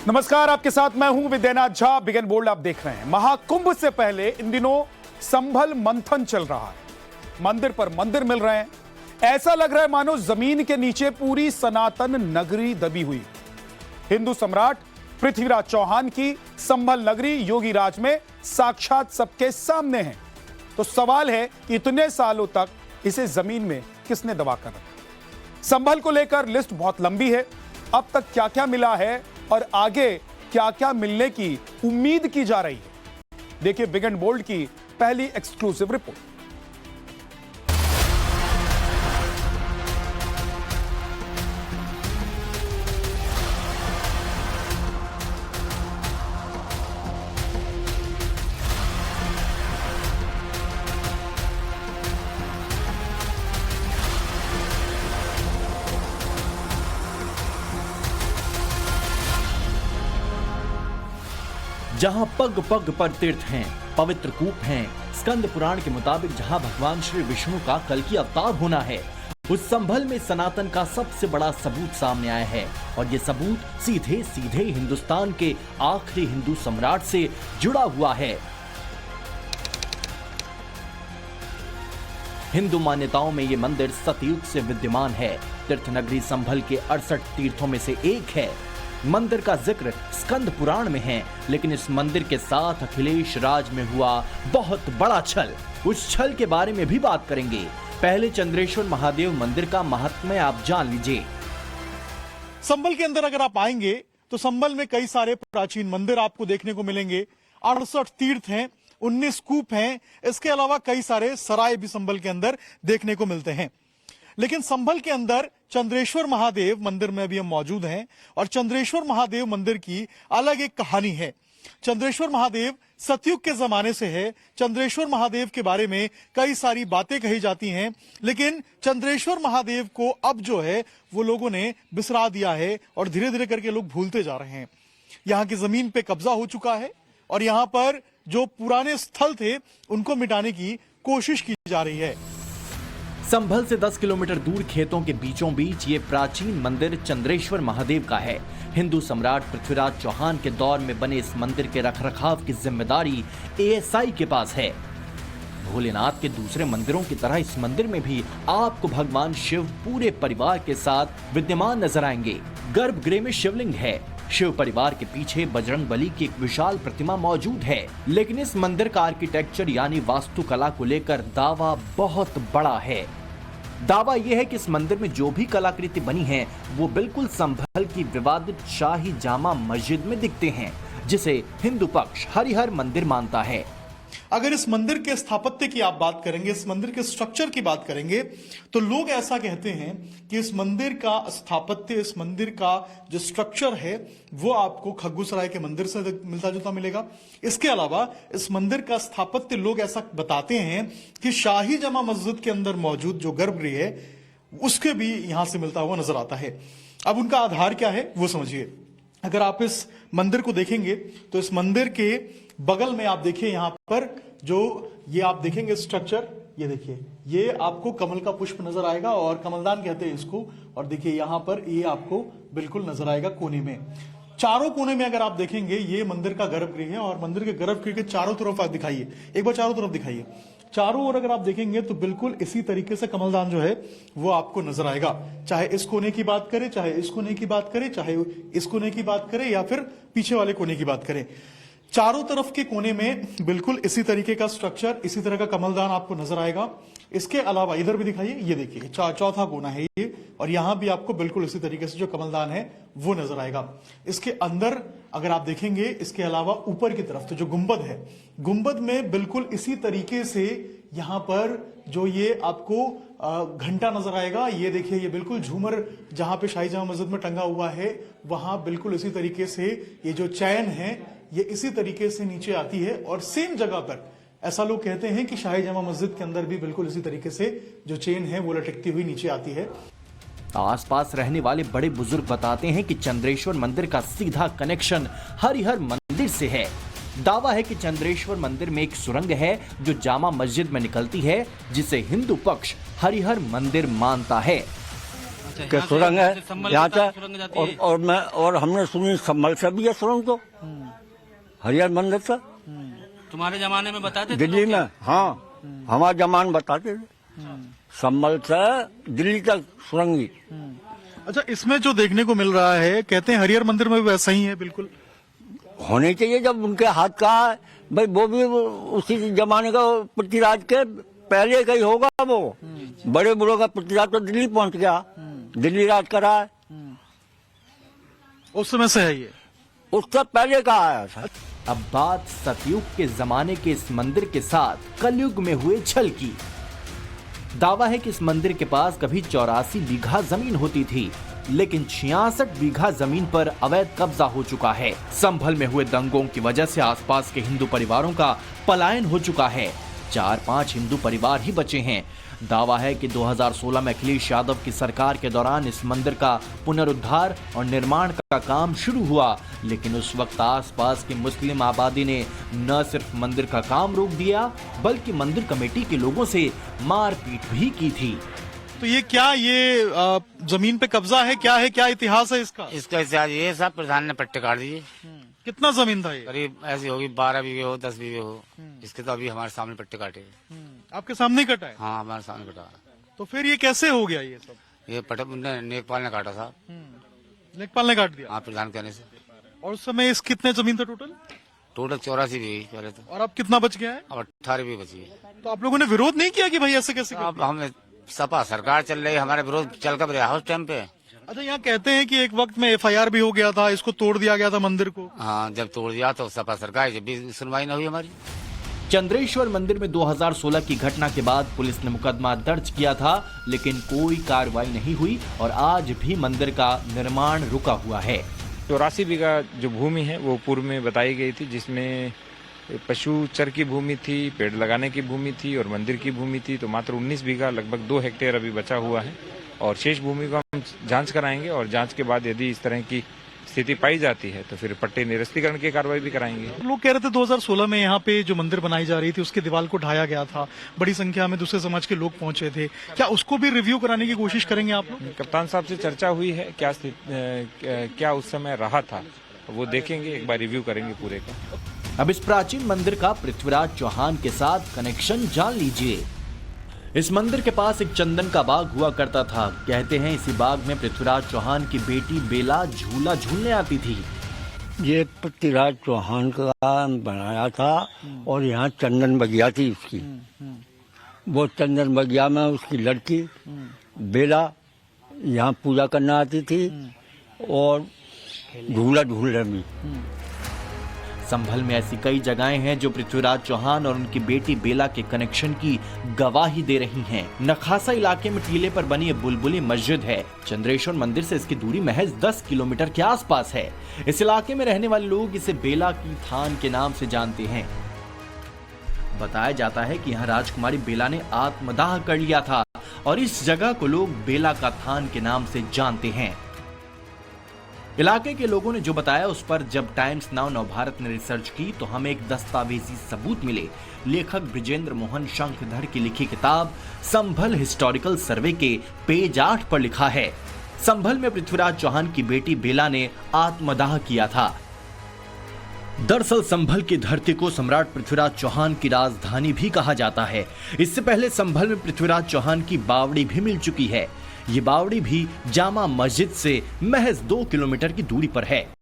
नमस्कार, आपके साथ मैं हूं विद्यानाथ झा। बिगन बोल्ड आप देख रहे हैं। महाकुंभ से पहले इन दिनों संभल मंथन चल रहा है। मंदिर पर मंदिर मिल रहे हैं। ऐसा लग रहा है मानो जमीन के नीचे पूरी सनातन नगरी दबी हुई। हिंदू सम्राट पृथ्वीराज चौहान की संभल नगरी योगीराज में साक्षात सबके सामने है। तो सवाल है कि इतने सालों तक इसे जमीन में किसने दबा कर रखा। संभल को लेकर लिस्ट बहुत लंबी है। अब तक क्या क्या मिला है और आगे क्या क्या मिलने की उम्मीद की जा रही है, देखिए बिगन बोल्ड की पहली एक्सक्लूसिव रिपोर्ट। जहां पग पग पर तीर्थ हैं, पवित्र कूप हैं, स्कंद पुराण के मुताबिक जहां भगवान श्री विष्णु का कल की अवतार होना है, उस संभल में सनातन का सबसे बड़ा सबूत सामने आया है। और ये सबूत सीधे सीधे हिंदुस्तान के आखिरी हिंदू सम्राट से जुड़ा हुआ है। हिंदू मान्यताओं में ये मंदिर सतयुग से विद्यमान है। तीर्थनगरी संभल के 68 तीर्थों में से एक है। मंदिर का जिक्र स्कंद पुराण में है, लेकिन इस मंदिर के साथ अखिलेश राज में हुआ बहुत बड़ा छल, उस छल के बारे में भी बात करेंगे। पहले चंद्रेश्वर महादेव मंदिर का महात्म्य आप जान लीजिए। संभल के अंदर अगर आप आएंगे तो संभल में कई सारे प्राचीन मंदिर आपको देखने को मिलेंगे। 68 तीर्थ हैं, 19 कूप हैं। इसके अलावा कई सारे सराय भी संभल के अंदर देखने को मिलते हैं। लेकिन संभल के अंदर चंद्रेश्वर महादेव मंदिर में भी हम मौजूद हैं और चंद्रेश्वर महादेव मंदिर की अलग एक कहानी है। चंद्रेश्वर महादेव सतयुग के जमाने से है। चंद्रेश्वर महादेव के बारे में कई सारी बातें कही जाती हैं, लेकिन चंद्रेश्वर महादेव को अब जो है वो लोगों ने बिसरा दिया है और धीरे धीरे करके लोग भूलते जा रहे हैं। यहाँ की जमीन पे कब्जा हो चुका है और यहाँ पर जो पुराने स्थल थे उनको मिटाने की कोशिश की जा रही है। संभल से 10 किलोमीटर दूर खेतों के बीचों बीच ये प्राचीन मंदिर चंद्रेश्वर महादेव का है। हिंदू सम्राट पृथ्वीराज चौहान के दौर में बने इस मंदिर के रखरखाव की जिम्मेदारी एएसआई के पास है। भोलेनाथ के दूसरे मंदिरों की तरह इस मंदिर में भी आपको भगवान शिव पूरे परिवार के साथ विद्यमान नजर आएंगे। गर्भगृह में शिवलिंग है। शिव परिवार के पीछे बजरंग बली की एक विशाल प्रतिमा मौजूद है। लेकिन इस मंदिर का आर्किटेक्चर यानी वास्तुकला को लेकर दावा बहुत बड़ा है। दावा यह है कि इस मंदिर में जो भी कलाकृति बनी है वो बिल्कुल संभल की विवादित शाही जामा मस्जिद में दिखते हैं, जिसे हिंदू पक्ष हरिहर मंदिर मानता है। अगर इस मंदिर के स्थापत्य की आप बात करेंगे, इस मंदिर के स्ट्रक्चर की बात करेंगे, तो लोग ऐसा कहते हैं कि इस मंदिर का स्थापत्य, इस मंदिर का जो स्ट्रक्चर है वो आपको खग्गूसराय के मंदिर से मिलता जुलता मिलेगा। इसके अलावा इस मंदिर का स्थापत्य लोग ऐसा बताते हैं कि शाही जमा मस्जिद के अंदर मौजूद जो गर्भगृह है उसके भी यहां से मिलता हुआ नजर आता है। अब उनका आधार क्या है वो समझिए। अगर आप इस मंदिर को देखेंगे तो इस मंदिर के बगल में आप देखिए, यहां पर जो ये आप देखेंगे स्ट्रक्चर, ये देखिए, ये आपको कमल का पुष्प नजर आएगा और कमलदान कहते हैं इसको। और देखिए यहां पर ये आपको बिल्कुल नजर आएगा कोने में। चारों कोने में अगर आप देखेंगे ये मंदिर का गर्भगृह है और मंदिर के गर्भगृह के चारों तरफ आप दिखाइए, एक बार चारों तरफ दिखाइए। चारों ओर अगर आप देखेंगे तो बिल्कुल इसी तरीके से कमलदान जो है वो आपको नजर आएगा। चाहे इस कोने की बात करें, चाहे इस कोने की बात करें, चाहे इस कोने की बात करें या फिर पीछे वाले कोने की बात करें, चारों तरफ के कोने में बिल्कुल इसी तरीके का स्ट्रक्चर, इसी तरह का कमलदान आपको नजर आएगा। इसके अलावा इधर भी दिखाइए, ये देखिए चौथा कोना है ये, और यहां भी आपको बिल्कुल इसी तरीके से जो कमलदान है वो नजर आएगा। इसके अंदर अगर आप देखेंगे, इसके अलावा ऊपर की तरफ तो जो गुंबद है, गुंबद में बिल्कुल इसी तरीके से यहां पर जो ये आपको घंटा नजर आएगा। ये देखिए, ये बिल्कुल झूमर जहां पे शाही जामा मस्जिद में टंगा हुआ है वहां बिल्कुल इसी तरीके से ये जो चैन है ये इसी तरीके से नीचे आती है। और सेम जगह पर ऐसा लोग कहते हैं कि शाही जामा मस्जिद के अंदर भी बिल्कुल इसी तरीके से जो चेन है वो लटकती हुई नीचे आती है। आसपास रहने वाले बड़े बुजुर्ग बताते हैं कि चंद्रेश्वर मंदिर का सीधा कनेक्शन हरिहर मंदिर से है। दावा है कि चंद्रेश्वर मंदिर में एक सुरंग है जो जामा मस्जिद में निकलती है, जिसे हिंदू पक्ष हरिहर मंदिर मानता है। के सुरंग है यहाँ से, और हमने सुनी संभल से भी है सुरंग, तो हरिहर मंदिर से तुम्हारे जमाने में बताते थे दिल्ली में, हाँ हमारे जमान बताते थे संभल से दिल्ली तक सुरंगी। अच्छा, इसमें जो देखने को मिल रहा है, कहते हैं हरिहर मंदिर में भी वैसा ही है, बिल्कुल होने चाहिए। जब उनके हाथ का है भाई, वो भी उसी जमाने का पृथ्वीराज के पहले का ही होगा। वो बड़े बुढ़ों का पृथ्वीराज तो दिल्ली पहुंच गया, दिल्ली राज करा है, उस समय से है ये, उससे पहले का आया था। अब बात सतयुग के जमाने के इस मंदिर के साथ कलयुग में हुए छल की। दावा है कि इस मंदिर के पास कभी 84 बीघा जमीन होती थी, लेकिन 66 बीघा जमीन पर अवैध कब्जा हो चुका है। संभल में हुए दंगों की वजह से आसपास के हिंदू परिवारों का पलायन हो चुका है। 4-5 हिंदू परिवार ही बचे हैं। दावा है कि 2016 में अखिलेश यादव की सरकार के दौरान इस मंदिर का पुनरुद्धार और निर्माण का काम शुरू हुआ, लेकिन उस वक्त आसपास की मुस्लिम आबादी ने न सिर्फ मंदिर का काम रोक दिया, बल्कि मंदिर कमेटी के लोगों से मारपीट भी की थी। तो ये क्या, ये जमीन पे कब्जा है, क्या है, क्या इतिहास है इसका? इसका इतिहास ये सब प्रधान ने पट्टे काट दिए। कितना जमीन था ये? करीब ऐसी होगी 12 बीघे हो, 10 बीघे हो। इसके तो अभी हमारे सामने पट्टे काटे। आपके सामने ही कटा है? हाँ, हमारे सामने कटा। तो फिर ये कैसे हो गया ये सब? ये पट्टे नेकपाल ने काटा था। लेखपाल ने काट दिया? हाँ, प्रधान कहने से। और उस समय इस कितने जमीन था टोटल? टोटल 84 बीघे पहले तो। और अब कितना बच गया है? अब 18 बीघे बची है। तो आप लोगों ने विरोध नहीं किया कि भाई ऐसे कैसे? अब हमें सपा सरकार चल रही है, हमारे विरोध चल कर रहा है उस टाइम पे। अच्छा, यहाँ कहते हैं कि एक वक्त में FIR भी हो गया था, इसको तोड़ दिया गया था मंदिर को। हाँ, जब तोड़ दिया तो सपा सरकार, जब भी सुनवाई न हुई हमारी। चंद्रेश्वर मंदिर में 2016 की घटना के बाद पुलिस ने मुकदमा दर्ज किया था, लेकिन कोई कार्रवाई नहीं हुई और आज भी मंदिर का निर्माण रुका हुआ है। 84 बीघा जो भूमि है वो पूर्व में बताई गई थी, जिसमें पशु चर की भूमि थी, पेड़ लगाने की भूमि थी और मंदिर की भूमि थी। तो मात्र 19 बीघा, लगभग 2 हेक्टेयर अभी बचा हुआ है और शेष भूमि को हम जांच कराएंगे और जांच के बाद यदि इस तरह की स्थिति पाई जाती है तो फिर पट्टे निरस्तीकरण की कार्रवाई भी कराएंगे। लोग कह रहे थे 2016 में यहाँ पे जो मंदिर बनाई जा रही थी उसकी दीवार को ढाया गया था, बड़ी संख्या में दूसरे समाज के लोग पहुंचे थे, क्या उसको भी रिव्यू कराने की कोशिश करेंगे आप लोग? कप्तान साहब से चर्चा हुई है, क्या उस समय रहा था वो देखेंगे, एक बार रिव्यू करेंगे पूरे का। अब इस प्राचीन मंदिर का पृथ्वीराज चौहान के साथ कनेक्शन जान लीजिए। इस मंदिर के पास एक चंदन का बाग हुआ करता था। कहते हैं इसी बाग में पृथ्वीराज चौहान की बेटी बेला झूला झूलने आती थी। ये पृथ्वीराज चौहान का बनाया था और यहाँ चंदन बगिया थी उसकी। वो चंदन बगिया में उसकी लड़की बेला यहाँ पूजा करना आती थी और झूला झूलने में। संभल में ऐसी कई जगहें हैं जो पृथ्वीराज चौहान और उनकी बेटी बेला के कनेक्शन की गवाही दे रही हैं। नखासा इलाके में टीले पर बनी ये बुलबुली मस्जिद है। चंद्रेश्वर मंदिर से इसकी दूरी महज 10 किलोमीटर के आसपास है। इस इलाके में रहने वाले लोग इसे बेला की थान के नाम से जानते हैं। बताया जाता है कि यहाँ राजकुमारी बेला ने आत्मदाह कर लिया था और इस जगह को लोग बेला का थान के नाम से जानते हैं। इलाके के लोगों ने जो बताया उस पर जब टाइम्स नाउ नवभारत ने रिसर्च की तो हमें एक दस्तावेजी सबूत मिले। लेखक ब्रिजेंद्र मोहन शंखधर की लिखी किताब संभल हिस्टोरिकल सर्वे के पेज 8 पर लिखा है, संभल में पृथ्वीराज चौहान की बेटी बेला ने आत्मदाह किया था। दरअसल संभल की धरती को सम्राट पृथ्वीराज चौहान की राजधानी भी कहा जाता है। इससे पहले संभल में पृथ्वीराज चौहान की बावड़ी भी मिल चुकी है। ये बावड़ी भी जामा मस्जिद से महज 2 किलोमीटर की दूरी पर है।